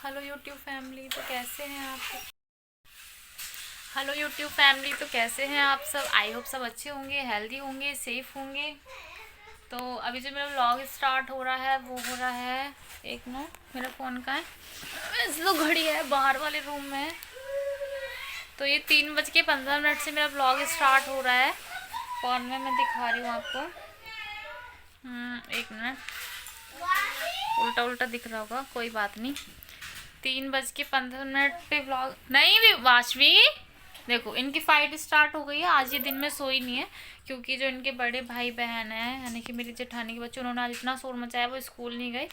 Hello YouTube family, तो कैसे हैं आप? हेलो यूट्यूब फैमिली, तो कैसे हैं आप सब? आई होप सब अच्छे होंगे, हेल्दी होंगे, सेफ होंगे। तो अभी जो मेरा व्लॉग स्टार्ट हो रहा है वो हो रहा है, एक मिनट, मेरा फ़ोन का है, वैसे तो घड़ी है बाहर वाले रूम में। तो ये 3:15 से मेरा व्लॉग स्टार्ट हो रहा है। फ़ोन में मैं दिखा रही हूँ आपको। एक मिनट, उल्टा उल्टा दिख रहा होगा, कोई बात नहीं। 3:15 पे व्लॉग नहीं भी वाशवी। देखो इनकी फाइट स्टार्ट हो गई है। आज ये दिन में सोई नहीं है क्योंकि जो इनके बड़े भाई बहन हैं, यानी कि मेरी जेठानी के बच्चे, उन्होंने आज इतना शोर मचाया, वो स्कूल नहीं गए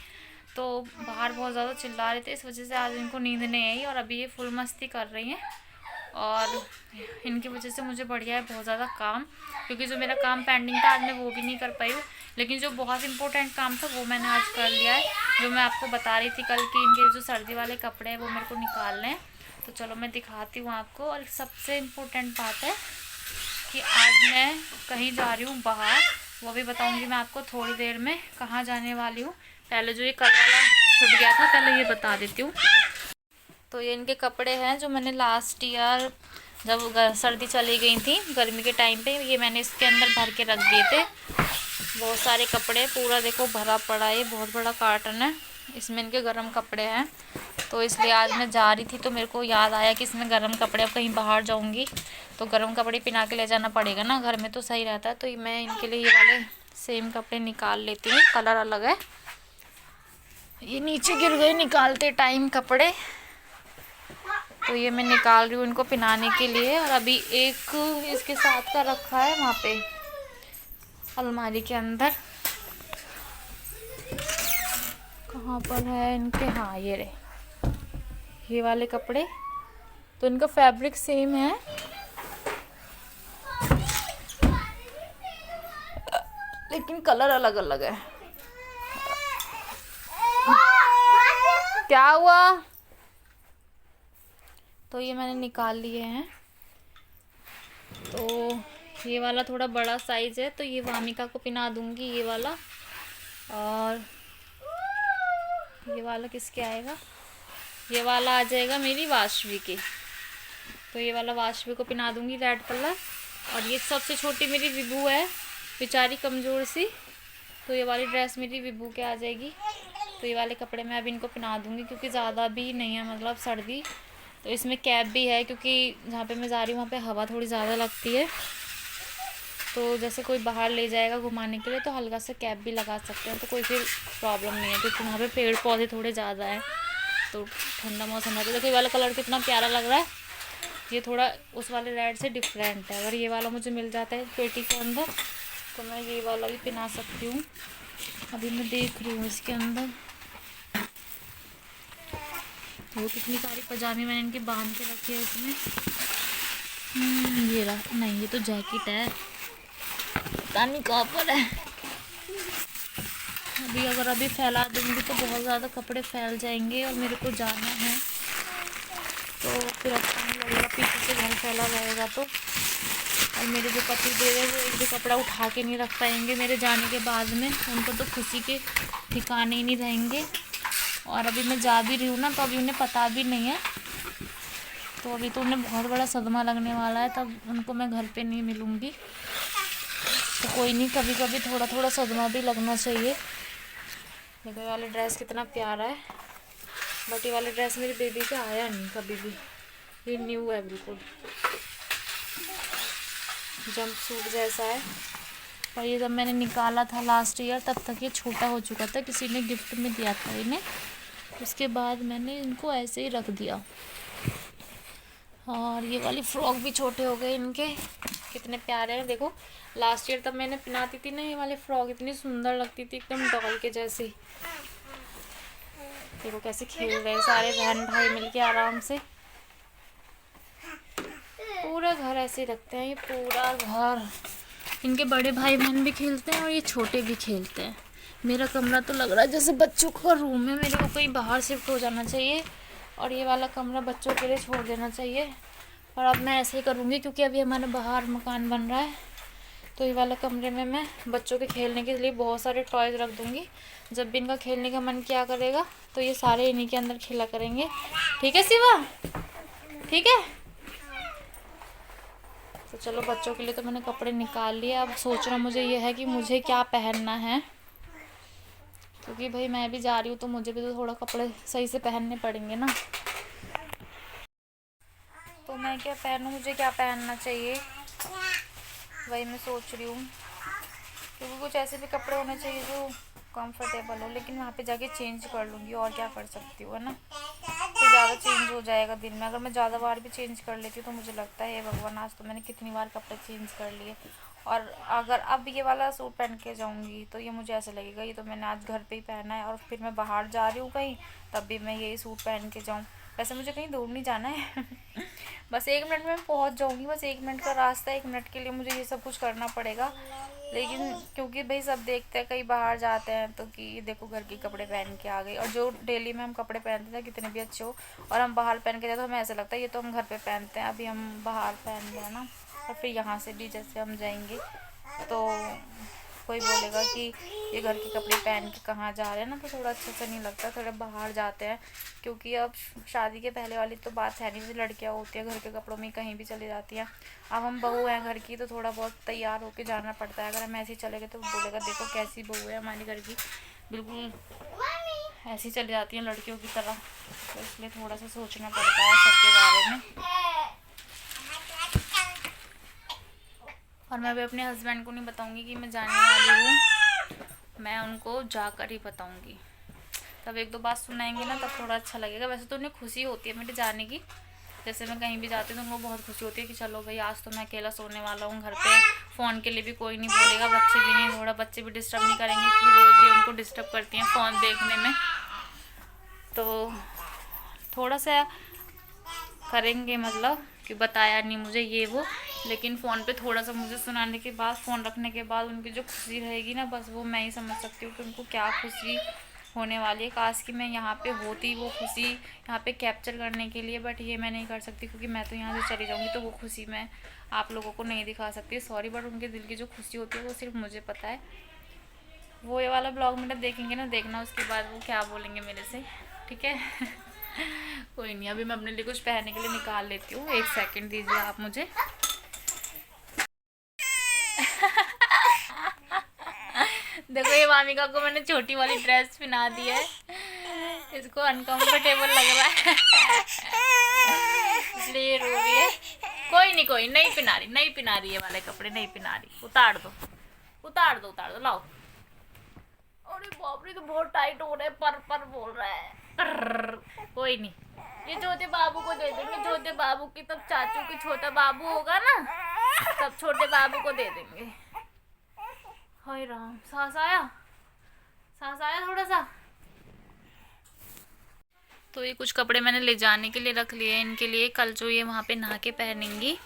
तो बाहर बहुत ज़्यादा चिल्ला रहे थे, इस वजह से आज इनको नींद नहीं आई और अभी ये फुल मस्ती कर रही हैं। और इनकी वजह से मुझे बढ़िया है बहुत ज़्यादा काम, क्योंकि जो मेरा काम पेंडिंग था आज मैं वो भी नहीं कर पाई हूँ। लेकिन जो बहुत इंपॉर्टेंट काम था वो मैंने आज कर लिया है, जो मैं आपको बता रही थी कल कि इनके जो सर्दी वाले कपड़े हैं वो मेरे को निकालने हैं। तो चलो मैं दिखाती हूँ आपको। और सबसे इम्पोर्टेंट बात है कि आज मैं कहीं जा रही हूँ बाहर, वो भी बताऊँगी मैं आपको थोड़ी देर में कहाँ जाने वाली हूँ। पहले जो ये कल वाला छूट गया था पहले ये बता देती हूँ। तो ये इनके कपड़े हैं जो मैंने लास्ट ईयर जब सर्दी चली गई थी गर्मी के टाइम पे, ये मैंने इसके अंदर भर के रख दिए थे। बहुत सारे कपड़े, पूरा देखो भरा पड़ा है, बहुत बड़ा कार्टन है, इसमें इनके गर्म कपड़े हैं। तो इसलिए आज मैं जा रही थी तो मेरे को याद आया कि इसमें गर्म कपड़े, अब कहीं बाहर जाऊंगी तो गर्म कपड़े पहना के ले जाना पड़ेगा ना, घर में तो सही रहता है। तो मैं इनके लिए ये वाले सेम कपड़े निकाल लेती हूँ, कलर अलग है। ये नीचे गिर गए निकालते टाइम कपड़े, तो ये मैं निकाल रही हूँ इनको पहनाने के लिए। और अभी एक इसके साथ का रखा है वहाँ पे अलमारी के अंदर, कहाँ पर है इनके, हाँ ये रहे ये वाले कपड़े। तो इनका फैब्रिक सेम है, लेकिन कलर अलग अलग है। क्या हुआ? तो ये मैंने निकाल लिए हैं। तो ये वाला थोड़ा बड़ा साइज है तो ये वामिका को पहना दूंगी ये वाला। और ये वाला किसके आएगा? ये वाला आ जाएगा मेरी वाशवी के। तो ये वाला वाशवी को पहना दूंगी रेड कलर। और ये सबसे छोटी मेरी विभू है, बेचारी कमज़ोर सी, तो ये वाली ड्रेस मेरी विभू के आ जाएगी। तो ये वाले कपड़े मैं अभी इनको पहना दूंगी क्योंकि ज़्यादा भी नहीं है मतलब सर्दी। तो इसमें कैप भी है क्योंकि जहाँ पे मैं जा रही हूँ वहाँ पे हवा थोड़ी ज़्यादा लगती है, तो जैसे कोई बाहर ले जाएगा घुमाने के लिए तो हल्का सा कैप भी लगा सकते हैं, तो कोई फिर प्रॉब्लम नहीं है क्योंकि वहाँ पे पेड़ पौधे थोड़े ज़्यादा है तो ठंडा मौसम रहता है। देखो ये वाला कलर कितना प्यारा लग रहा है, ये थोड़ा उस वाले रेड से डिफरेंट है। अगर ये वाला मुझे मिल जाता है पेटी के अंदर तो मैं ये वाला भी पहना सकती हूँ। अभी मैं देख रही हूँ इसके अंदर, वो कितनी सारी पजामी मैंने इनकी बांध के रखी है इसमें। ये रहा, नहीं ये तो जैकेट है, पता नहीं कहाँ पर है। अभी फैला दूंगी तो बहुत ज़्यादा कपड़े फैल जाएंगे और मेरे को जाना है तो फिर अच्छा नहीं लगेगा, पीछे से घर फैला रहेगा तो। और मेरे जो पति देव है वो एक भी कपड़ा उठा के नहीं रख पाएंगे मेरे जाने के बाद में, उनको तो खुशी के ठिकाने ही नहीं रहेंगे। और अभी मैं जा भी रही हूँ ना तो अभी उन्हें पता भी नहीं है, तो अभी तो उन्हें बहुत बड़ा सदमा लगने वाला है, तब उनको मैं घर पे नहीं मिलूँगी। तो कोई नहीं, कभी कभी थोड़ा थोड़ा सदमा भी लगना चाहिए। देखो ये वाला ड्रेस कितना प्यारा है, बट ये वाला ड्रेस मेरी बेबी का आया नहीं कभी भी, ये न्यू है बिल्कुल, जंप सूट जैसा है। और ये जब मैंने निकाला था लास्ट ईयर तब तक ये छोटा हो चुका था, किसी ने गिफ्ट में दिया था इन्हें, उसके बाद मैंने इनको ऐसे ही रख दिया। और ये वाली फ्रॉक भी छोटे हो गए इनके, कितने प्यारे हैं। देखो लास्ट ईयर तब मैंने पहनाती थी ना ये वाली फ्रॉक, इतनी सुंदर लगती थी एकदम डॉल के जैसी। देखो कैसे खेल रहे हैं सारे बहन भाई मिलके आराम से, पूरा घर ऐसे ही रखते हैं, ये पूरा घर। इनके बड़े भाई बहन भी खेलते हैं और ये छोटे भी खेलते हैं। मेरा कमरा तो लग रहा है जैसे बच्चों का रूम है, मेरे को कहीं बाहर शिफ्ट हो जाना चाहिए और ये वाला कमरा बच्चों के लिए छोड़ देना चाहिए। और अब मैं ऐसे ही करूँगी क्योंकि अभी हमारे बाहर मकान बन रहा है, तो ये वाला कमरे में मैं बच्चों के खेलने के लिए बहुत सारे टॉयज़ रख दूँगी जब भी इनका खेलने का मन किया करेगा तो ये सारे इन्हीं के अंदर खेला करेंगे। ठीक है शिवा, ठीक है। तो चलो बच्चों के लिए तो मैंने कपड़े निकाल लिए। अब सोचना मुझे ये है कि मुझे क्या पहनना है, क्योंकि भाई मैं भी जा रही हूँ तो मुझे भी तो थोड़ा कपड़े सही से पहनने पड़ेंगे ना। तो मैं क्या पहनूँ, मुझे क्या पहनना चाहिए वही मैं सोच रही हूँ, क्योंकि कुछ ऐसे भी कपड़े होने चाहिए जो कंफर्टेबल हो, लेकिन वहाँ पे जाके चेंज कर लूँगी और क्या कर सकती हूँ, है ना। तो ज़्यादा चेंज हो जाएगा दिन में। अगर मैं ज़्यादा बार भी चेंज कर लेती हूँ तो मुझे लगता है भगवान आज तो मैंने कितनी बार कपड़े चेंज कर लिए। और अगर अब ये वाला सूट पहन के जाऊँगी तो ये मुझे ऐसा लगेगा ये तो मैंने आज घर पे ही पहना है, और फिर मैं बाहर जा रही हूँ कहीं तब भी मैं यही सूट पहन के जाऊँ। वैसे मुझे कहीं दूर नहीं जाना है बस 1 मिनट में पहुँच जाऊँगी, बस 1 मिनट का रास्ता है। 1 मिनट के लिए मुझे ये सब कुछ करना पड़ेगा, लेकिन क्योंकि भाई सब देखते हैं, कहीं बाहर जाते हैं तो कि देखो घर के कपड़े पहन के आ गई, और जो डेली में हम कपड़े पहनते थे कितने भी अच्छे हो और हम बाहर पहन के जाते तो हमें ऐसा लगता है ये तो हम घर पे पहनते हैं, अभी हम बाहर पहन रहे हैं ना। और फिर यहाँ से भी जैसे हम जाएंगे तो कोई बोलेगा कि ये घर के कपड़े पहन के कहाँ जा रहे हैं ना, तो थोड़ा अच्छा सा नहीं लगता, थोड़ा बाहर जाते हैं। क्योंकि अब शादी के पहले वाली तो बात है नहीं, जैसे लड़कियाँ होती हैं घर के कपड़ों में कहीं भी चली जाती हैं। अब हम बहू हैं घर की तो थोड़ा बहुत तैयार होके जाना पड़ता है। अगर हम ऐसे ही चले गए तो बोलेगा देखो कैसी बहू है हमारी घर की, बिल्कुल ऐसी चली जाती हैं लड़कियों की तरह। तो इसलिए थोड़ा सा सोचना पड़ता है सबके बारे में। और मैं अभी अपने हस्बैंड को नहीं बताऊंगी कि मैं जाने वाली हूँ, मैं उनको जाकर ही बताऊंगी। तब 1-2 बात सुनाएंगे ना तब थोड़ा अच्छा लगेगा। वैसे तो उन्हें खुशी होती है मेरे जाने की, जैसे मैं कहीं भी जाती हूँ तो उनको बहुत खुशी होती है कि चलो भाई आज तो मैं अकेला सोने वाला हूँ घर पे, फ़ोन के लिए भी कोई नहीं बोलेगा, बच्चे भी नहीं, थोड़ा बच्चे भी डिस्टर्ब नहीं करेंगे कि रोज़ ये उनको डिस्टर्ब करती हैं फ़ोन देखने में। तो थोड़ा सा करेंगे, मतलब कि बताया नहीं मुझे ये वो, लेकिन फ़ोन पे थोड़ा सा मुझे सुनाने के बाद, फ़ोन रखने के बाद उनकी जो खुशी रहेगी ना, बस वो मैं ही समझ सकती हूँ कि उनको क्या खुशी होने वाली है। काश कि मैं यहाँ पे होती वो खुशी यहाँ पे कैप्चर करने के लिए, बट ये मैं नहीं कर सकती क्योंकि मैं तो यहाँ से चली जाऊँगी तो वो खुशी मैं आप लोगों को नहीं दिखा सकती, सॉरी। बट उनके दिल की जो खुशी होती है वो सिर्फ मुझे पता है। वो ये वाला ब्लॉग मेरा देखेंगे ना, देखना उसके बाद वो क्या बोलेंगे मेरे से, ठीक है कोई नहीं, अभी मैं अपने लिए कुछ पहनने के लिए निकाल लेती हूँ। 1 सेकंड दीजिए आप मुझे देखो ये मामिका को मैंने छोटी वाली ड्रेस पहना दी है, इसको अनकंफर्टेबल लग रहा है इसलिए रो रही है। कोई नहीं पहना रही ये वाले कपड़े, नहीं पहना रही, उतार दो लाओ। अरे बाप रे तो बहुत टाइट हो रहा है, पर बोल रहा है। कोई नहीं, ये छोटे बाबू को दे देंगे, छोटे बाबू की तब चाचू की छोटा बाबू होगा ना तब छोटे बाबू को दे देंगे। हाय राम, सांस आया थोड़ा सा। तो ये कुछ कपड़े मैंने ले जाने के लिए रख लिए इनके लिए, कल जो ये वहाँ पे नहा के पहनेंगी,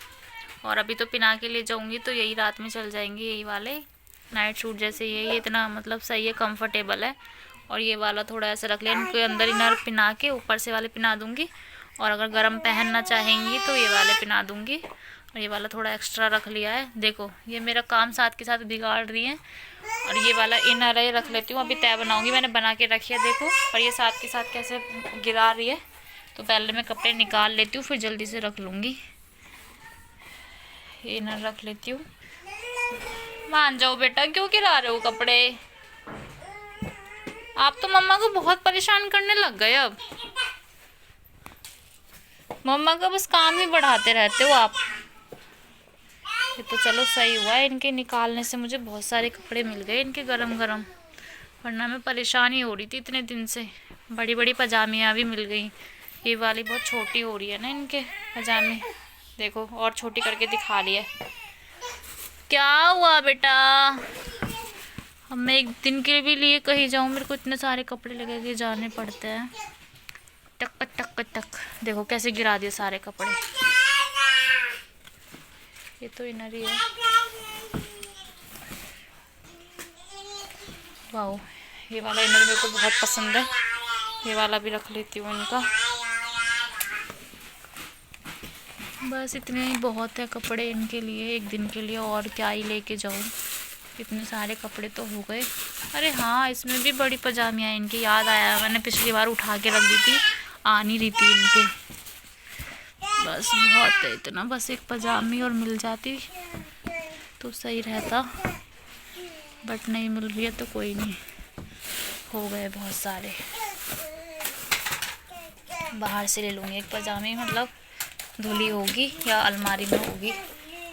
और अभी तो पिना के ले जाऊँगी तो यही रात में चल जाएंगे। यही वाले नाइट सूट जैसे ये इतना मतलब सही है, कंफर्टेबल है। और ये वाला थोड़ा ऐसा रख लिया, इनके अंदर इनर पिना के ऊपर से वाले पिना दूँगी, और अगर गर्म पहनना चाहेंगी तो ये वाले पिना दूँगी। और ये वाला थोड़ा एक्स्ट्रा रख लिया है, देखो ये मेरा काम साथ के साथ बिगाड़ रही है। और ये वाला इनर है रख लेती हूँ, अभी तय बनाऊँगी, मैंने बना के रखी है देखो, और ये साथ के साथ कैसे गिरा रही है। तो पहले मैं कपड़े निकाल लेती हूँ फिर जल्दी से रख लूँगी। इनर रख लेती हूँ। मान जाओ बेटा, क्यों गिरा रहे हो कपड़े? आप तो मम्मा को बहुत परेशान करने लग गए अब, मम्मा का बस काम ही बढ़ाते रहते हो आप। ये तो चलो सही हुआ है, इनके निकालने से मुझे बहुत सारे कपड़े मिल गए इनके गरम गरम, वरना मैं परेशान ही हो रही थी इतने दिन से। बड़ी बड़ी पजामियाँ भी मिल गई, ये वाली बहुत छोटी हो रही है ना इनके पजामे, देखो और छोटी करके दिखा रही है। क्या हुआ बेटा? अब मैं एक दिन के भी लिए कहीं जाऊँ, मेरे को इतने सारे कपड़े लगे के जाने पड़ते हैं। टक टक टक, देखो कैसे गिरा दिए सारे कपड़े। ये तो इनर ही है, वाओ ये वाला इनर मेरे को बहुत पसंद है, ये वाला भी रख लेती हूँ इनका। बस इतने ही बहुत है कपड़े इनके लिए एक दिन के लिए, और क्या ही लेके जाऊँ। इतने सारे कपड़े तो हो गए। अरे हाँ, इसमें भी बड़ी पजामियाँ इनकी, याद आया, मैंने पिछली बार उठा के रख दी थी, आ नहीं रही थी इनके। बस बहुत है इतना, बस एक पजामी और मिल जाती तो सही रहता, बट नहीं मिल रही है तो कोई नहीं, हो गए बहुत सारे। बाहर से ले लूँगी एक पजामी, मतलब धुली होगी या अलमारी में होगी।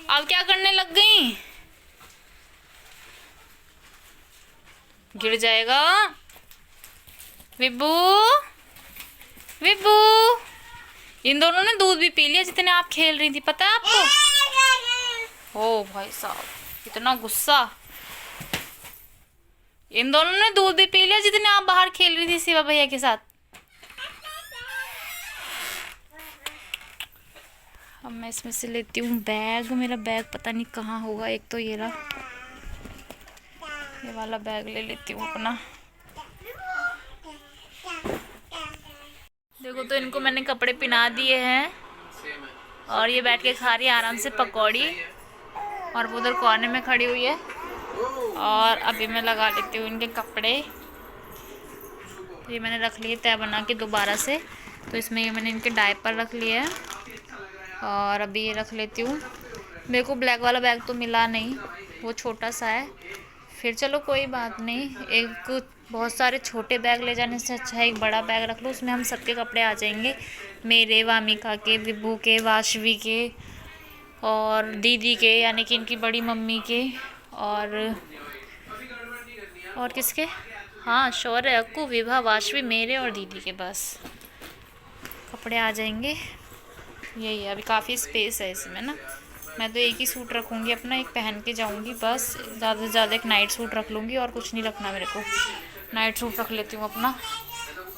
अब क्या करने लग गई? गिर जाएगा। विब्बू, विब्बू, इन दोनों ने दूध भी पी लिया जितने आप खेल रही थी, पता है आपको? ओ भाई साहब, इतना गुस्सा। इन दोनों ने दूध भी पी लिया जितने आप बाहर खेल रही थी शिवा भैया के साथ। अब मैं इसमें से लेती हूँ बैग। मेरा बैग पता नहीं कहाँ होगा, एक तो ये वाला बैग ले लेती हूँ अपना। देखो तो इनको मैंने कपड़े पहना दिए हैं और ये बैठ के खा रही है आराम से पकौड़ी, और वो उधर कोने में खड़ी हुई है। और अभी मैं लगा लेती हूँ इनके कपड़े। ये मैंने रख लिए तय बना के दोबारा से, तो इसमें ये मैंने इनके डायपर रख लिए हैं। और अभी ये रख लेती हूँ। मेरे को ब्लैक वाला बैग तो मिला नहीं, वो छोटा सा है। फिर चलो कोई बात नहीं, एक बहुत सारे छोटे बैग ले जाने से अच्छा है एक बड़ा बैग रख लो, उसमें हम सबके कपड़े आ जाएंगे, मेरे, वामिका के, विभू के, वाशवी के और दीदी के, यानी कि इनकी बड़ी मम्मी के, और किसके, हाँ शौर्य, अक्कू, विभा, वाशवी, मेरे और दीदी के, बस कपड़े आ जाएंगे। यही है, अभी काफ़ी स्पेस है इसमें ना। मैं तो एक ही सूट रखूँगी अपना, एक पहन के जाऊँगी बस, ज़्यादा से ज़्यादा एक नाइट सूट रख लूँगी और कुछ नहीं रखना मेरे को। नाइट सूट रख लेती हूँ अपना,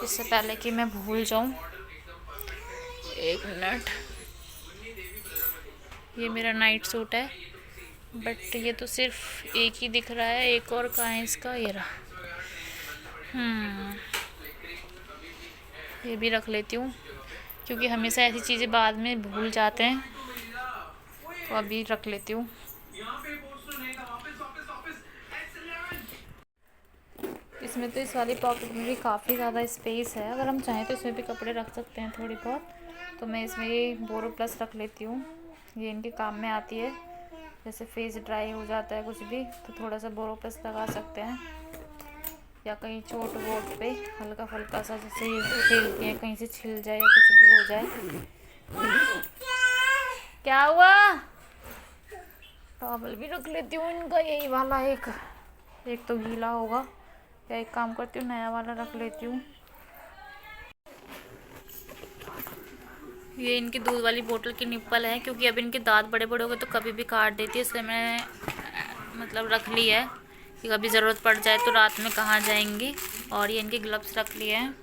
इससे पहले कि मैं भूल जाऊँ। एक मिनट, ये मेरा नाइट सूट है, बट ये तो सिर्फ एक ही दिख रहा है, एक और कहाँ है इसका, ये रहा। ये भी रख लेती हूँ, क्योंकि हमेशा ऐसी चीज़ें बाद में भूल जाते हैं, तो अभी रख लेती हूँ। इसमें तो इस वाली पॉकेट में भी काफ़ी ज़्यादा स्पेस है, अगर हम चाहें तो इसमें भी कपड़े रख सकते हैं थोड़ी बहुत। तो मैं इसमें ये बोरो प्लस रख लेती हूँ, ये इनके काम में आती है। जैसे फेस ड्राई हो जाता है कुछ भी, तो थोड़ा सा बोरो प्लस लगा सकते हैं, या कहीं चोट वोट पे हल्का फुल्का सा, जैसे ये खेलती हैं कहीं से छिल जाए या कुछ भी हो जाए। क्या हुआ? टॉवल भी रख लेती हूँ इनका, यही वाला एक तो गीला होगा, या एक काम करती हूँ नया वाला रख लेती हूँ। ये इनकी दूध वाली बोतल की निप्पल है, क्योंकि अब इनके दांत बड़े बड़े हो गए तो कभी भी काट देती है, इसलिए मैंने मतलब रख ली है कि कभी ज़रूरत पड़ जाए तो रात में कहाँ जाएंगी। और ये इनके ग्लव्स रख लिए हैं,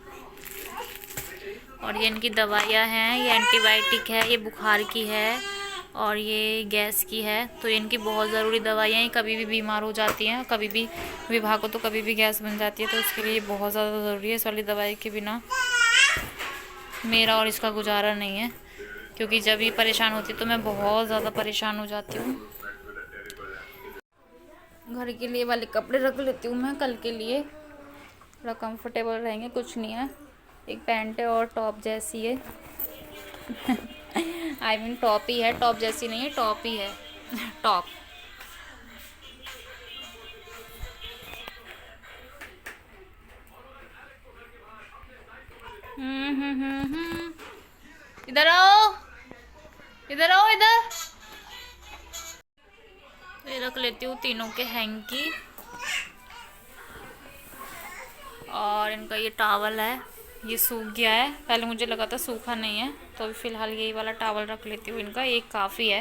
और ये इनकी दवाइयाँ हैं, ये एंटीबायोटिक है, ये बुखार की है और ये गैस की है। तो इनकी बहुत ज़रूरी दवाइयाँ हैं, कभी भी बीमार हो जाती हैं, कभी भी विभा को तो कभी भी गैस बन जाती है, तो उसके लिए बहुत ज़्यादा ज़रूरी है। इस वाली दवाई के बिना मेरा और इसका गुजारा नहीं है, क्योंकि जब ये परेशान होती है तो मैं बहुत ज़्यादा परेशान हो जाती हूँ। घर के लिए वाले कपड़े रख लेती हूँ मैं कल के लिए, थोड़ा कंफर्टेबल रहेंगे, कुछ नहीं है। एक पैंट है और टॉप जैसी है आई मीन टॉप ही है, टॉप जैसी नहीं है, टॉप ही है टॉप। इधर आओ, इधर आओ, इधर। ये रख लेती हूँ तीनों के हैंकी, और इनका ये टावल है, ये सूख गया है, पहले मुझे लगा था सूखा नहीं है, तो अभी फ़िलहाल यही वाला टावल रख लेती हूँ इनका, एक काफ़ी है।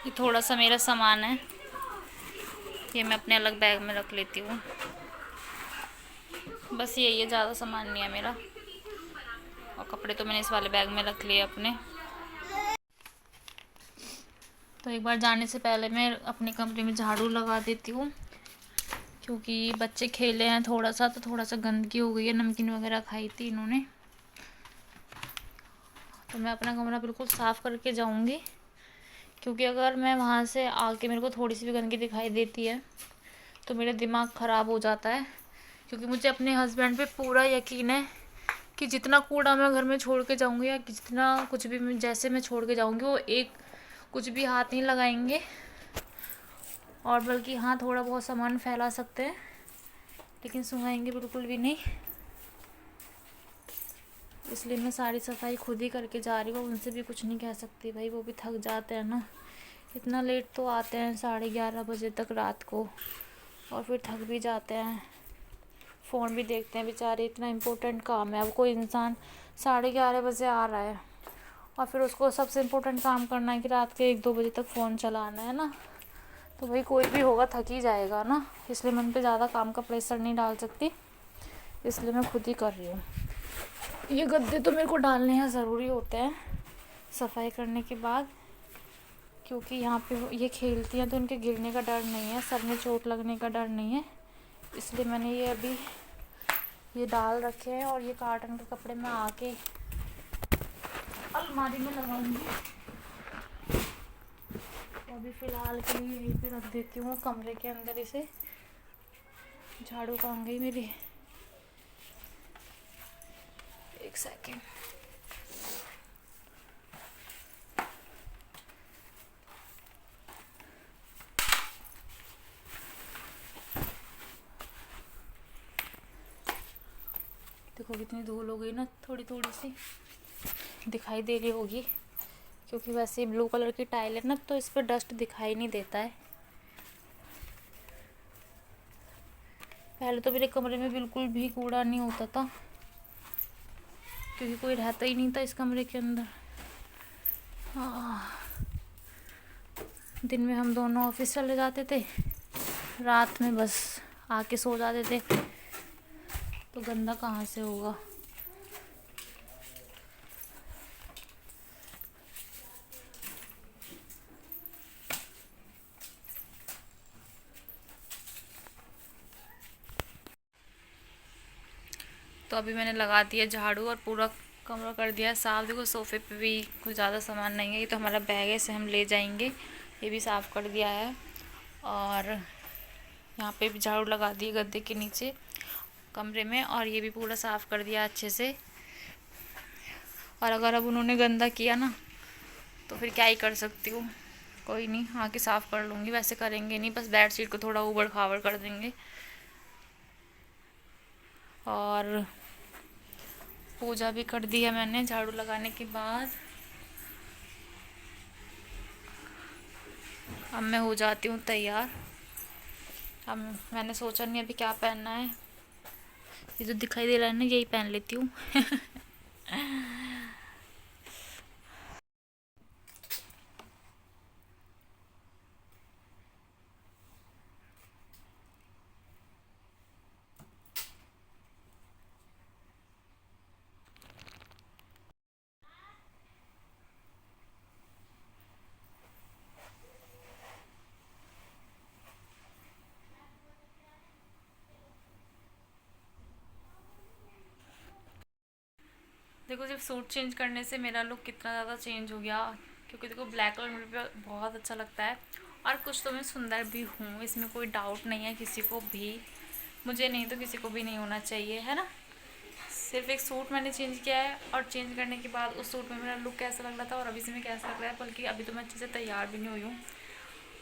ये थोड़ा सा मेरा सामान है, ये मैं अपने अलग बैग में रख लेती हूँ, बस यही है, ज़्यादा सामान नहीं है मेरा। और कपड़े तो मैंने इस वाले बैग में रख लिए अपने। तो एक बार जाने से पहले मैं अपने कमरे में झाड़ू लगा देती हूँ, क्योंकि बच्चे खेले हैं थोड़ा सा, तो थोड़ा सा गंदगी हो गई है, नमकीन वगैरह खाई थी इन्होंने। तो मैं अपना कमरा बिल्कुल साफ़ करके जाऊंगी, क्योंकि अगर मैं वहाँ से आके मेरे को थोड़ी सी भी गंदगी दिखाई देती है तो मेरा दिमाग ख़राब हो जाता है। क्योंकि मुझे अपने हस्बैंड पे पूरा यकीन है कि जितना कूड़ा मैं घर में छोड़ के जाऊंगी या जितना कुछ भी जैसे मैं छोड़ के जाऊंगी, वो एक कुछ भी हाथ नहीं लगाएंगे, और बल्कि हाँ थोड़ा बहुत सामान फैला सकते हैं लेकिन सुहाएंगे बिल्कुल भी नहीं। इसलिए मैं सारी सफाई खुद ही करके जा रही हूँ। उनसे भी कुछ नहीं कह सकती भाई, वो भी थक जाते हैं ना, इतना लेट तो आते हैं 11:30 बजे तक रात को, और फिर थक भी जाते हैं, फ़ोन भी देखते हैं बेचारे, इतना इम्पोर्टेंट काम है। अब कोई इंसान 11:30 बजे आ रहा है और फिर उसको सबसे इम्पोर्टेंट काम करना है कि रात के 1-2 बजे तक फ़ोन चलाना है ना, तो भाई कोई भी होगा थक ही जाएगा ना। इसलिए मैं उन पर ज़्यादा काम का प्रेशर नहीं डाल सकती, इसलिए मैं खुद ही कर रही हूँ। ये गद्दे तो मेरे को डालने हैं ज़रूरी होते हैं सफाई करने के बाद, क्योंकि यहाँ पे ये खेलती हैं तो इनके गिरने का डर नहीं है, सर में चोट लगने का डर नहीं है, इसलिए मैंने ये अभी ये डाल रखे हैं। और ये कॉटन के कपड़े मैं आके अलमारी में लगाऊंगी। तो अभी फ़िलहाल के लिए यहीं पे रख देती हूँ कमरे के अंदर इसे। झाड़ू कहाँ गई मेरी, एक सेकेंड। देखो कितनी धूल हो गई ना, थोड़ी थोड़ी सी दिखाई दे रही होगी, क्योंकि वैसे ब्लू कलर की टाइल है ना, तो इस पर डस्ट दिखाई नहीं देता है। पहले तो मेरे कमरे में बिल्कुल भी कूड़ा नहीं होता था, क्योंकि कोई रहता ही नहीं था इस कमरे के अंदर। दिन में हम दोनों ऑफिस चले जाते थे, रात में बस आके सो जाते थे, तो गंदा कहाँ से होगा। तो अभी मैंने लगा दिया झाड़ू और पूरा कमरा कर दिया साफ़। देखो सोफ़े पे भी कुछ ज़्यादा सामान नहीं है, ये तो हमारा बैग है, इसे हम ले जाएंगे। ये भी साफ़ कर दिया है, और यहाँ पे भी झाड़ू लगा दी गद्दे के नीचे कमरे में, और ये भी पूरा साफ़ कर दिया अच्छे से। और अगर अब उन्होंने गंदा किया ना तो फिर क्या ही कर सकती हूँ, कोई नहीं, आके साफ़ कर लूँगी। वैसे करेंगे नहीं, बस बेड शीट को थोड़ा ऊबड़ खाबड़ कर देंगे। और पूजा भी कर दी है मैंने झाड़ू लगाने के बाद। अब मैं हो जाती हूँ तैयार। अब मैंने सोचा नहीं अभी क्या पहनना है, ये जो दिखाई दे रहा है ना यही पहन लेती हूँ। देखो जब सूट चेंज करने से मेरा लुक कितना ज़्यादा चेंज हो गया, क्योंकि देखो ब्लैक कलर मेरे पे बहुत अच्छा लगता है, और कुछ तो मैं सुंदर भी हूँ, इसमें कोई डाउट नहीं है किसी को भी, मुझे नहीं तो किसी को भी नहीं होना चाहिए, है ना। सिर्फ एक सूट मैंने चेंज किया है, और चेंज करने के बाद उस सूट में मेरा लुक कैसा लग रहा था और अभी से मैं कैसा लग रहा है, बल्कि अभी तो मैं अच्छे से तैयार भी नहीं हुई हूँ,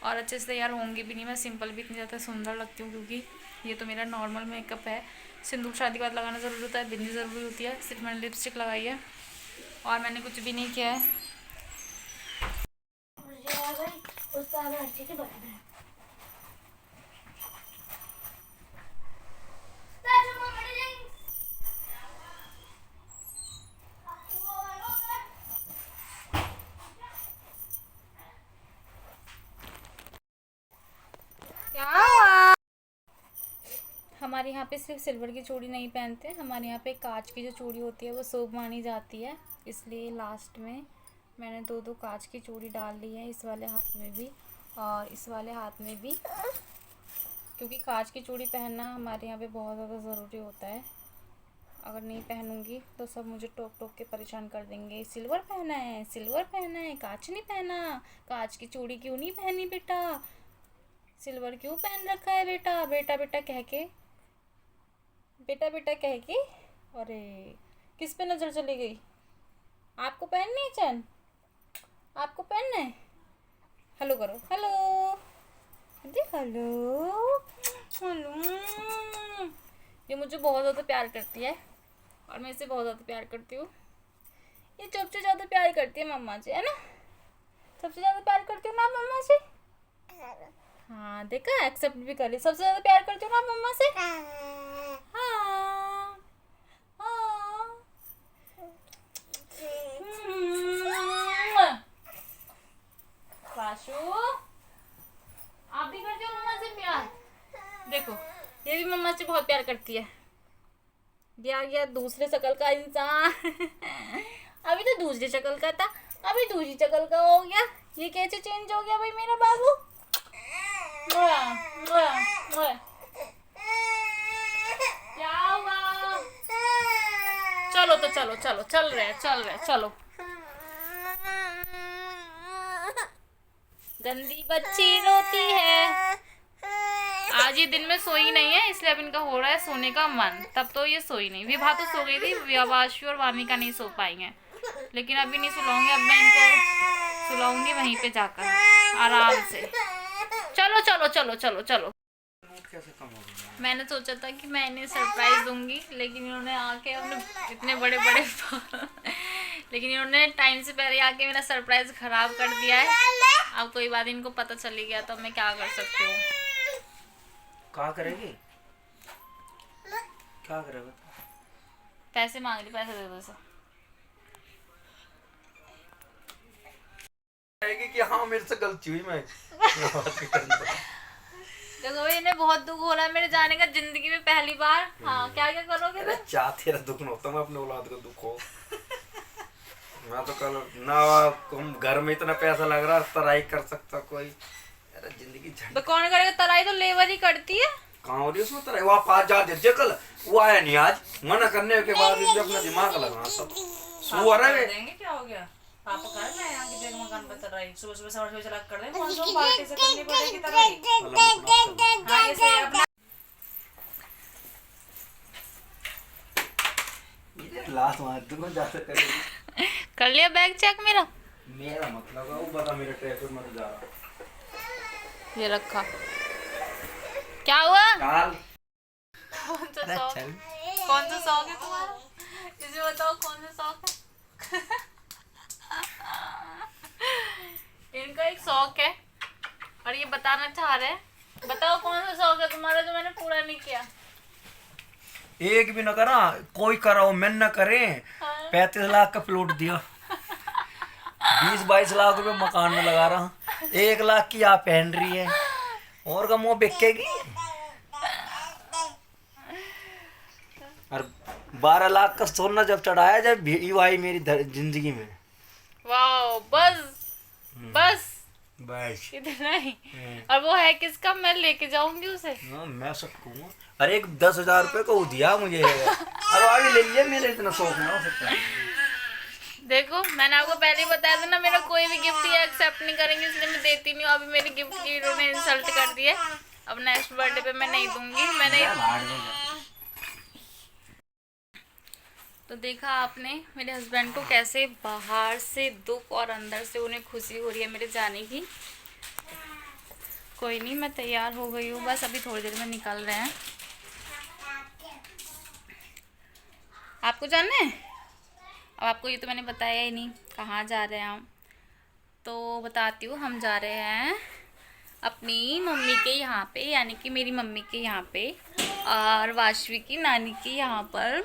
और अच्छे से तैयार होंगी भी नहीं। मैं सिंपल भी इतनी ज़्यादा सुंदर लगती हूँ, क्योंकि ये तो मेरा नॉर्मल मेकअप है। सिंदूर शादी के बाद लगाना ज़रूरी होता है, बिंदी ज़रूरी होती है, सिर्फ मैंने लिपस्टिक लगाई है और मैंने कुछ भी नहीं किया है। हमारे यहाँ पे सिर्फ सिल्वर की चूड़ी नहीं पहनते, हमारे यहाँ पे कांच की जो चूड़ी होती है वो शुभ मानी जाती है, इसलिए लास्ट में मैंने 2-2 कांच की चूड़ी डाल ली है, इस वाले हाथ में भी और इस वाले हाथ में भी, क्योंकि कांच की चूड़ी पहनना हमारे यहाँ पे बहुत ज़्यादा ज़रूरी होता है। अगर नहीं पहनूंगी तो सब मुझे टोक टोक के परेशान कर देंगे। सिल्वर पहना है, सिल्वर पहना है, कांच नहीं पहना, कांच की चूड़ी क्यों नहीं पहनी बेटा, सिल्वर क्यों पहन रखा है बेटा, बेटा बेटा कह के, बेटा बेटा कह के। अरे किस पे नज़र चली गई? आपको पहननी है चैन? आपको पहनना है? हेलो करो, हेलो हेलो हेलो। ये मुझे बहुत ज़्यादा प्यार करती है और मैं इसे बहुत ज़्यादा प्यार करती हूँ। ये सबसे ज़्यादा प्यार करती है मम्मा से, है ना? सबसे ज़्यादा प्यार करती हूँ ना आप मम्मा से? हाँ देखा, एक्सेप्ट भी कर ली। सबसे ज़्यादा प्यार करती हूँ ना आप मम्मा से? हाँ हाँ। वाशु, आप भी करते हो मम्मा से प्यार? देखो ये भी मम्मा से बहुत प्यार करती है। ये आ गया दूसरे शक्ल का इंसान। अभी तो दूसरी शक्ल का था, अभी दूसरी शक्ल का हो गया। ये कैसे चेंज हो गया भाई मेरा बाबू? क्या हुआ? चलो तो चलो चलो, चल रहे चलो। गंदी बच्ची रोती है। आज ये दिन में सोई नहीं है, इसलिए अब इनका हो रहा है सोने का मन। तब तो ये सोई नहीं, विभा तो सो गई थी, वाशु और वामिका नहीं सो पाई हैं। लेकिन अभी नहीं सुलाऊंगी, अब मैं इनको सुलाऊंगी वहीं पे जाकर आराम से। चलो चलो चलो चलो चलो। मैंने सोचा था कि मैं इन्हें सरप्राइज दूंगी, लेकिन इन्होंने आके अपने इतने बड़े बड़े लेकिन इन्होंने टाइम से पहले आके मेरा सरप्राइज खराब कर दिया है। अब कोई बात, इनको पता चली गया तो मैं क्या कर सकती हूँ। क्या करेगी? क्या करेगा? पैसे मांग रही, पैसे दे दो इसे। कहेगी कि हाँ मेरे से गलती हुई, मैं देखो इन्हें बहुत दुख हो रहा है मेरे जाने का, जिंदगी में पहली बार। हाँ क्या क्या करोगे? अरे क्या तेरा दुख न होता, मैं अपने औलाद का दुख हो। मैं तो कल ना हम घर में इतना पैसा लग रहा, तराई कर सकता कोई? अरे जिंदगी तो कौन करेगा तराई? तो लेबर ही करती है। कहाँ हो रही उसमें तराई? वहाँ पास जा दे कल, वो आया नहीं आज, मना करने के बाद अपना दिमाग लगा सब सुअर है। क्या हो गया? पापा कर रहे हैं आगे देख मकान पर तराई, सुबह सुबह सवार चला कर रहे हैं, कौन सा पार्टी से करनी पड़ेगी तराई? हाँ ये सही अपना लास्ट वहाँ तुम जाते करेगी। कर लिया बैग चेक मेरा? मेरा मतलब है वो बता, मेरे ट्रैफिक में जा रहा। ये रखा। क्या हुआ? काल कौन सा शौक? कौन सा शौक है तुम्हारा? इसे बताओ कौन सा शौक है? इनका एक शौक है और ये बताना चाह रहे हैं। बताओ कौन सा शौक है तुम्हारा जो मैंने पूरा नहीं किया? एक भी न करा, कोई करा हो मैं न करे। 35 लाख का प्लॉट दिया, 20-22 लाख रुपए मकान में लगा रहा, 1 लाख की आप पहन रही है, और का मुँह बिकेगी। और 12 लाख का सोना जब चढ़ाया, जब भी आई मेरी जिंदगी में। वाह, बस बस बस इतना ही। और वो है किसका? मैं लेके जाऊंगी उसे। मैं सकूँ। अरे 10,000 रुपए को दिया मुझे। अरे आगे ले लिया, मेरे इतना शौक ना हो सकता। देखो मैंने आपको पहले ही बताया था ना, मेरा कोई भी गिफ्ट ये एक्सेप्ट नहीं करेंगे, इसलिए मैं देती नहीं हूँ। अभी मेरी गिफ्ट की इन्होंने इंसल्ट कर दी है। अब नेक्स्ट बर्थडे पे मैं नहीं दूंगी। मैंने तो देखा आपने मेरे हस्बैंड को कैसे बाहर से दुख और अंदर से उन्हें खुशी हो रही है मेरे जाने की। कोई नहीं, मैं तैयार हो गई हूँ, बस अभी थोड़ी देर में निकल रहे हैं। आपको जानना है? अब आपको ये तो मैंने बताया ही नहीं कहाँ जा रहे हैं हम। तो बताती हूँ, हम जा रहे हैं अपनी मम्मी के यहाँ पे, यानी कि मेरी मम्मी के यहाँ पे, और वाशवी की नानी के यहाँ पर।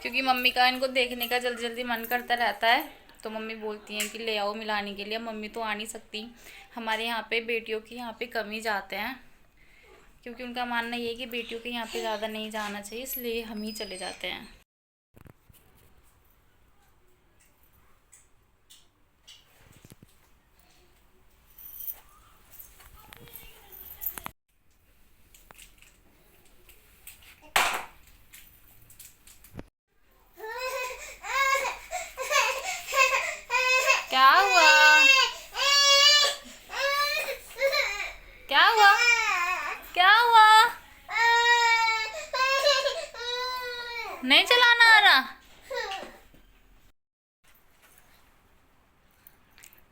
क्योंकि मम्मी का इनको देखने का जल्दी जल्दी मन करता रहता है, तो मम्मी बोलती हैं कि ले आओ मिलाने के लिए। मम्मी तो आ नहीं सकती, हमारे यहाँ पे बेटियों के यहाँ पे कम ही जाते हैं, क्योंकि उनका मानना ये है कि बेटियों के यहाँ पे ज़्यादा नहीं जाना चाहिए, इसलिए हम ही चले जाते हैं। नहीं चलाना आ रहा।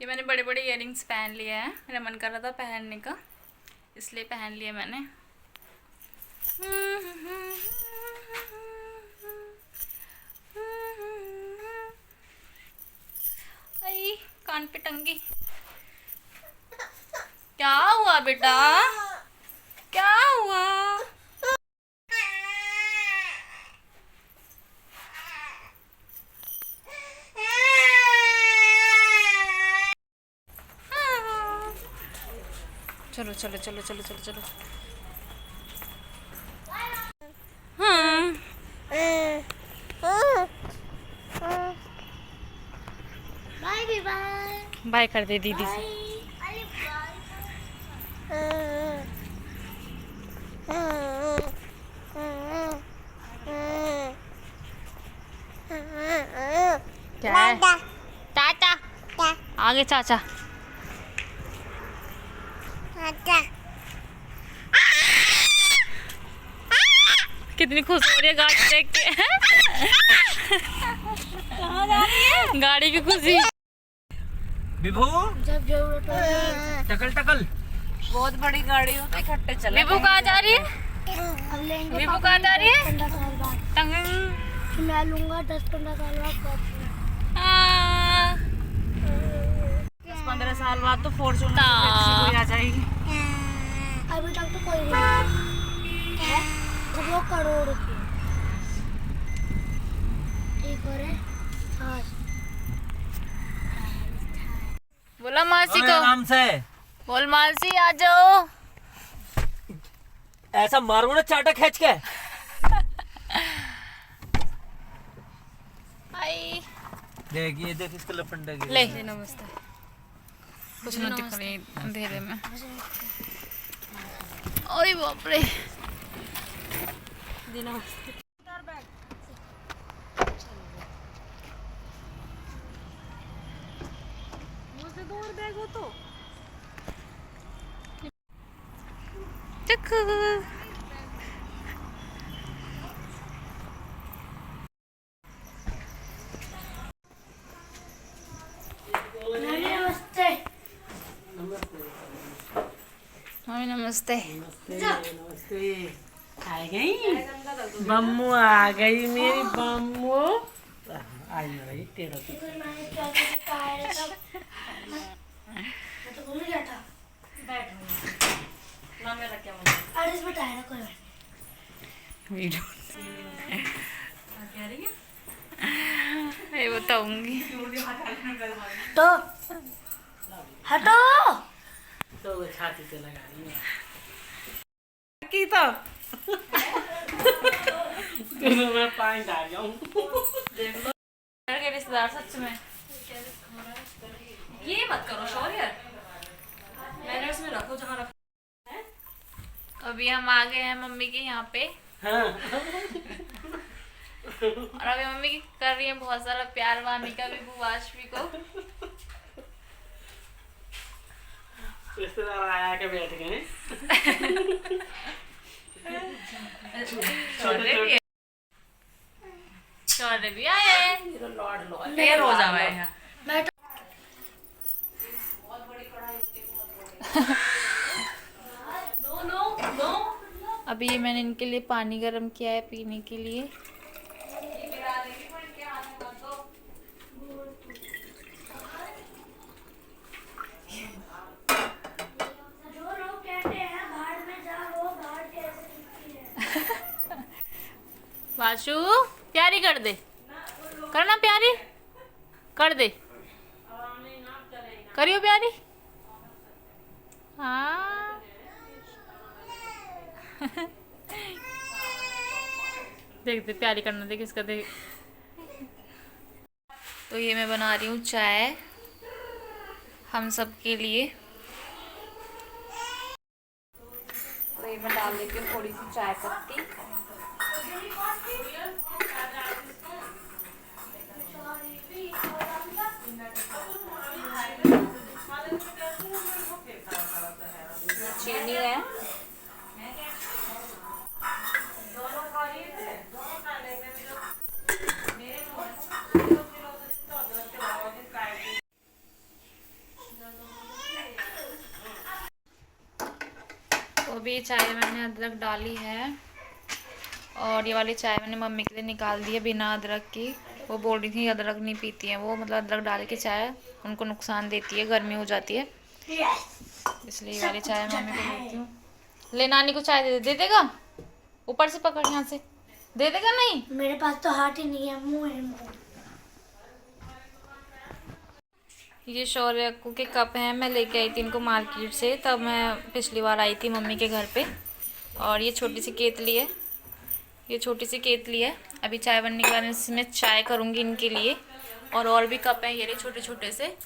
ये मैंने बड़े बड़े इयररिंग्स पहन लिए हैं, मेरा मन कर रहा था पहनने का, इसलिए पहन लिए मैंने। आई कान पे टंगी। क्या हुआ बेटा, क्या हुआ? चलो चलो चलो चलो चलो चलो। हाँ बाय बाय बाय कर दे दीदी से। क्या है? टाटा। आगे चाचा। कितनी खुश हो रही है गाड़ी देख के। कहाँ जा रही है? गाड़ी की खुशी। विभू जब जरूरत हो टकल टकल। बहुत बड़ी गाड़ी हो तो इकट्ठे चले। विभू कहाँ जा रही है? अब लेंगे विभू कहाँ जा रही है? 15 साल बाद टंग। मैं लूंगा 10-15 साल बाद। 15 साल बाद तो फॉर्च्यूनर कोई आ जाएगी। अभी तक तो कोई नहीं है, तो वो करोड़ रुपये ठीक हो रहे। हाँ बोला मासी को। आराम से बोल मासी आ जाओ। ऐसा मारो ना चाटा खींच के। आई देख ये देख इसका लफंडा गिरा। ले नमस्ते। कुछ नहीं दिख रही अंधेरे में। अरे बाप रे। मुझसे दूर बैग हो तो चक्कू। नमस्ते। मम्मी नमस्ते। आ गई बम्मू, आ गई मेरी बम्मू। आई भाई टेढ़ा तो। मैंने क्या किया है सब। मैं तो भूल गया था। ना मेरा क्या मन है। अरे इसमें टायर कोई बात वीडियो कह रही है ये बताऊंगी। नहीं। तो हटो। तो वो छाती से लगा रही है। की तो तो मैं पानी डाल रहा हूँ। के रिश्तेदार सच में। ये मत करो शौर्य। मैंने उसमें रखो जहाँ रखो। अभी हम आ गए हैं मम्मी के यहाँ पे, हाँ और अभी मम्मी कर रही है बहुत सारा प्यार वामिका भी भुवाश्वी को। रिश्तेदार आया के बैठ गए। शौर्य भी आए। देर हो जावा है यहाँ। मैं तो अभी ये मैंने इनके लिए पानी गर्म किया है पीने के लिए। जो लोग कहते हैं भाड़ में जा, वो भाड़ कैसे दिखती है। वाशु प्यारी कर दे, करना प्यारी कर दे, करियो प्यारी। हाँ देख दे प्यारी करना, देख इसका देख। तो ये मैं बना रही हूँ चाय हम सब के लिए। तो ये मैं डाल देती हूँ थोड़ी सी चाय पत्ती। चीनी है, तो अभी चाय में मैंने अदरक डाली है और ये वाली चाय मैंने मम्मी के लिए निकाल दी है बिना अदरक की। वो बोल रही थी अदरक नहीं पीती हैं वो, मतलब अदरक डाल के चाय उनको नुकसान देती है, गर्मी हो जाती है, इसलिए ये वाली चाय मम्मी को देती हूँ। ले नानी को चाय दे देगा, ऊपर से पकड़ यहाँ से, दे देगा नहीं? मेरे पास तो हाथ ही नहीं है, मुंह है मुंह। ये शौर्य अक्कू के कप हैं, मैं लेके आई थी इनको मार्केट से, तब मैं पिछली बार आई थी मम्मी के घर पे। और ये छोटी सी केतली है, ये छोटी सी केतली है। अभी चाय बनने के बाद इसमें चाय करूँगी इनके लिए। और भी कप हैं ये छोटे छोटे से।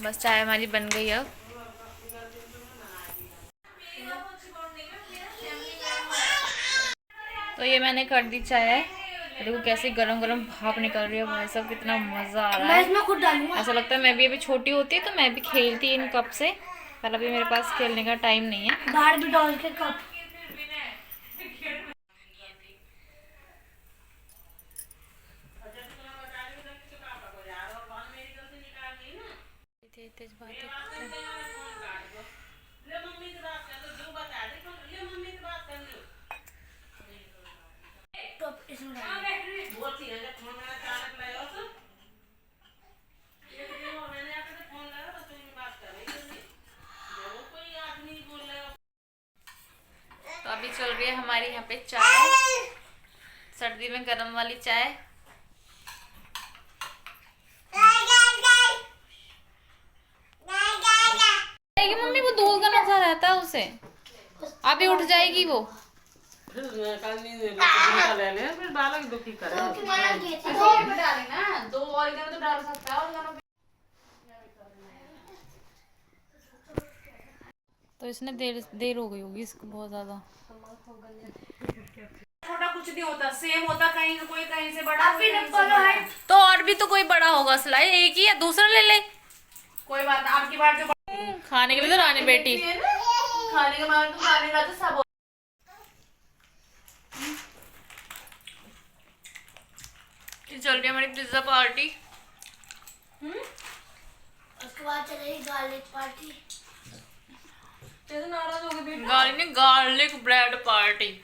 बस चाय हमारी बन गई अब। तो ये मैंने कर दी चाय, देखो कैसे गरम गरम भाप निकल रही है भाई साहब, कितना मज़ा आ रहा मैं है। इसमें खुद डालूंगा। ऐसा लगता है मैं भी अभी छोटी होती है तो मैं भी खेलती इन कप से, पर अभी मेरे पास खेलने का टाइम नहीं है। बाहर भी डाल के कप। तो इसमें डालूंगा। तो अभी चल रही है हमारी यहाँ पे चाय, सर्दी में गर्म वाली चाय। जाएगी मम्मी, वो दूध का नशा रहता है उसे, अभी उठ जाएगी वो। फिर कल नहीं ले ले, फिर डालेंगे तो की करें। डाले ना, 2 ऑरिगेनो तो डाल सकता है ऑरिगेनो। तो इसने देर हो गई होगी इसको बहुत ज्यादा। छोटा कुछ नहीं होता, सेम होता, कहीं से कोई कहीं से बड़ा, कहीं से तो और भी तो कोई बड़ा होगा सिलाई, एक ही है, दूसरा ले ले। कोई बात नहीं। आपकी बार जो खाने के लिए तो रानी बेटी। खाने के बाद तो खाने का तो सब चल रही है हमारी पिज्जा पार्टी। उसके बाद चलेगी गार्लिक पार्टी। नाराज हो गए बेटा। Garlic bread party.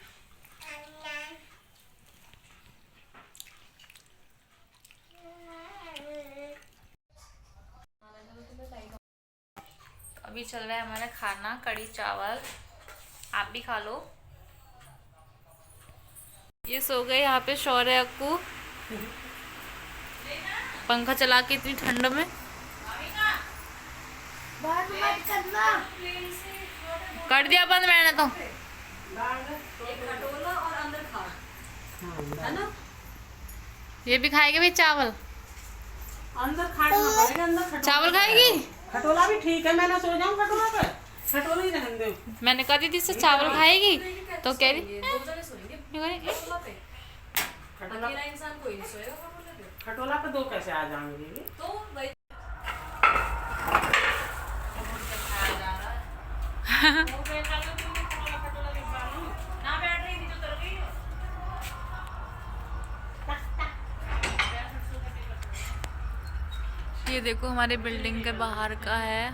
अभी चल रहा है हमारा खाना, कढ़ी चावल, आप भी खा लो। ये सो गए यहाँ पे शौर्य अक्कू, पंखा चला के इतनी ठंड में। बाहर मत करना। कर दिया बंद मैंने तो। खटोला और अंदर खा, है ना? ये भी खाएगी भी चावल? अंदर खाना पड़ेगा, अंदर खटोला। चावल खाएगी? खटोला भी ठीक है, मैं ना सो जाऊं खटोला पे, खटोला ही रहने दो। मैंने कहा दी थी इससे चावल खाएगी तो कह रही दो जने सोएंगे खटोला पे। अकेला इंसान कोई नहीं सोएगा खटोले पे। खटोला पे 2 कैसे आ जाएंगे? तो वही ना बैठ रही थी तो तर गई। ये देखो हमारे बिल्डिंग के बाहर का है।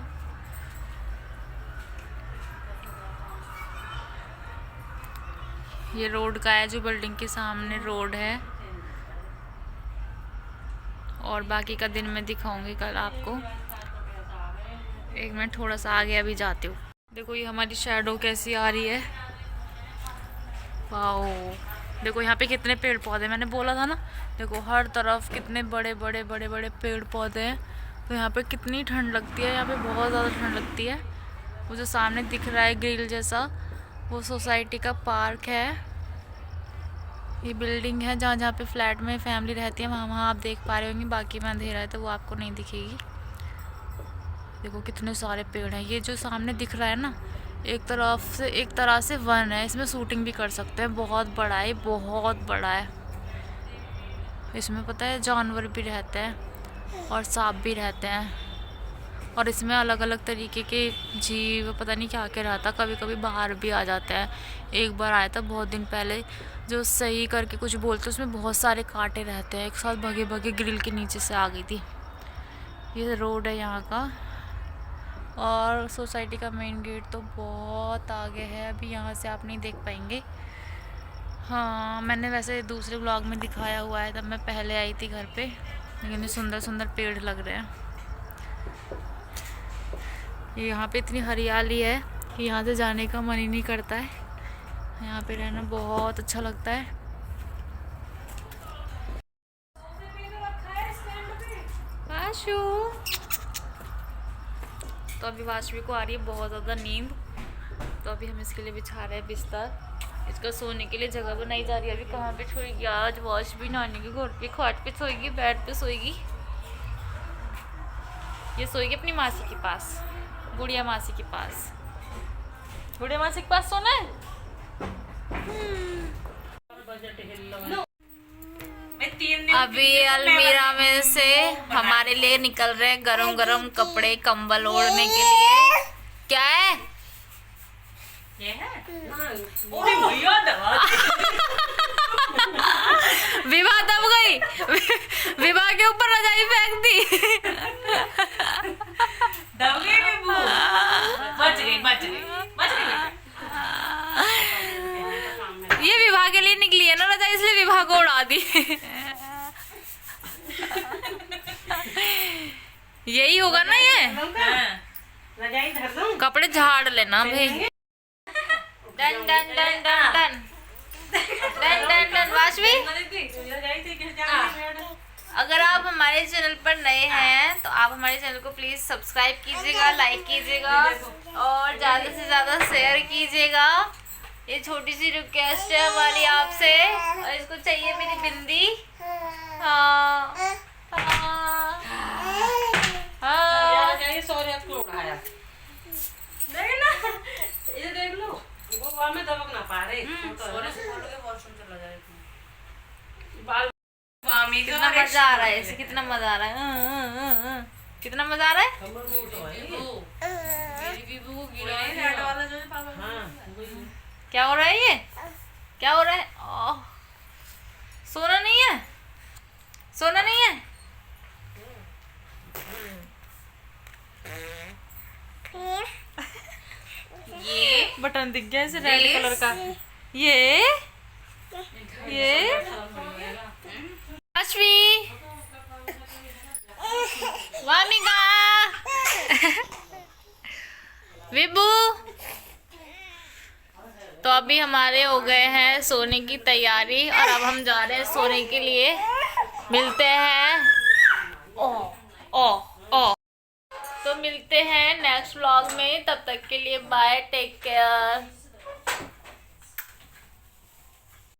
ये रोड का है, जो बिल्डिंग के सामने रोड है। और बाकी का दिन मैं दिखाऊंगी कल आपको। एक मिनट थोड़ा सा आगे अभी जाती हूँ। देखो ये हमारी शैडो कैसी आ रही है, वाओ। देखो यहाँ पे कितने पेड़ पौधे, मैंने बोला था ना, देखो हर तरफ कितने बड़े बड़े बड़े बड़े पेड़ पौधे हैं। तो यहाँ पे कितनी ठंड लगती है, यहाँ पे बहुत ज़्यादा ठंड लगती है। वो जो सामने दिख रहा है ग्रिल जैसा, वो सोसाइटी का पार्क है। ये बिल्डिंग है जहाँ जहाँ पे फ्लैट में फैमिली रहती है, वहाँ वहाँ आप देख पा रहे होंगे। बाकी में अंधेरा है तो वो आपको नहीं दिखेगी। देखो कितने सारे पेड़ हैं। ये जो सामने दिख रहा है ना, एक तरह से वन है, इसमें शूटिंग भी कर सकते हैं। बहुत बड़ा है, बहुत बड़ा है। इसमें पता है जानवर भी रहते हैं और सांप भी रहते हैं। और इसमें अलग अलग तरीके के जीव, पता नहीं क्या क्या रहता, कभी कभी बाहर भी आ जाता है। एक बार आया था बहुत दिन पहले, जो सही करके कुछ बोलते, उसमें बहुत सारे कांटे रहते हैं। एक साथ भगे भगे ग्रिल के नीचे से आ गई थी। ये रोड है यहाँ का, और सोसाइटी का मेन गेट तो बहुत आगे है, अभी यहाँ से आप नहीं देख पाएंगे। हाँ, मैंने वैसे दूसरे व्लॉग में दिखाया हुआ है, तब मैं पहले आई थी घर पे। लेकिन ये सुंदर सुंदर पेड़ लग रहे हैं। ये यहाँ पे इतनी हरियाली है कि यहाँ से जाने का मन ही नहीं करता है। यहाँ पे रहना बहुत अच्छा लगता है। वाशु, तो अभी वाशवी को आ रही है बहुत ज़्यादा नींद, तो अभी हम इसके लिए बिछा रहे हैं बिस्तर। इसका सोने के लिए जगह बनाई जा रही है। अभी कहाँ पे सोएगी आज वाशवी? नानी के घर पे खाट पे सोएगी, बेड पे सोएगी। ये सोएगी अपनी मासी के पास, गुड़िया मासी के पास। गुड़िया मासी के पास सोना है। अभी अलमीरा में से हमारे लिए निकल रहे हैं गरम गरम कपड़े, कंबल ओढ़ने के लिए। क्या है ये है विवाह दब गई। विवाह के ऊपर रजाई फेंक दी। दब गई नींबू। बच गई बच गई बच गई। ये विवाह के लिए निकली है ना रजाई, इसलिए विवाह को उड़ा दी। यही होगा ना ये। रजाई धर दूं? कपड़े झाड़ लेना भाई। Done done done done done done done done. वाशवी, रजाई से गिर जाएगी। अगर आप हमारे चैनल पर नए हैं तो आप हमारे चैनल को प्लीज सब्सक्राइब कीजिएगा, लाइक कीजिएगा और ज़्यादा से ज़्यादा शेयर कीजिएगा। ये छोटी सी रिक्वेस्ट है हमारी आपसे। और इसको चाहिए मेरी बिंदी। हाँ हाँ हाँ। रजाई सॉरी आपको उड़ाया। देख ना, ये देख लो, वो वहाँ में दबक ना पा रहे। सोने से खोलोगे वॉशरूम चला जाएगा। बाल कितना मजा आ रहा है इसे, कितना मजा आ रहा है। कितना मजा आ रहा है। कमर में उठो है। मेरी बीबू को गिरा है रेड वाला जो है पापा। हाँ, क्या हो रहा है ये? क्या हो रहा है? ओह, सोना नहीं है, सोना नहीं है। ये बटन दिख गया इसे रेड कलर का। ये अश्वी, वामिका, विभू। तो अभी हमारे हो गए हैं सोने की तैयारी और अब हम जा रहे हैं सोने के लिए। मिलते हैं तो मिलते हैं नेक्स्ट व्लॉग में। तब तक के लिए बाय, टेक केयर।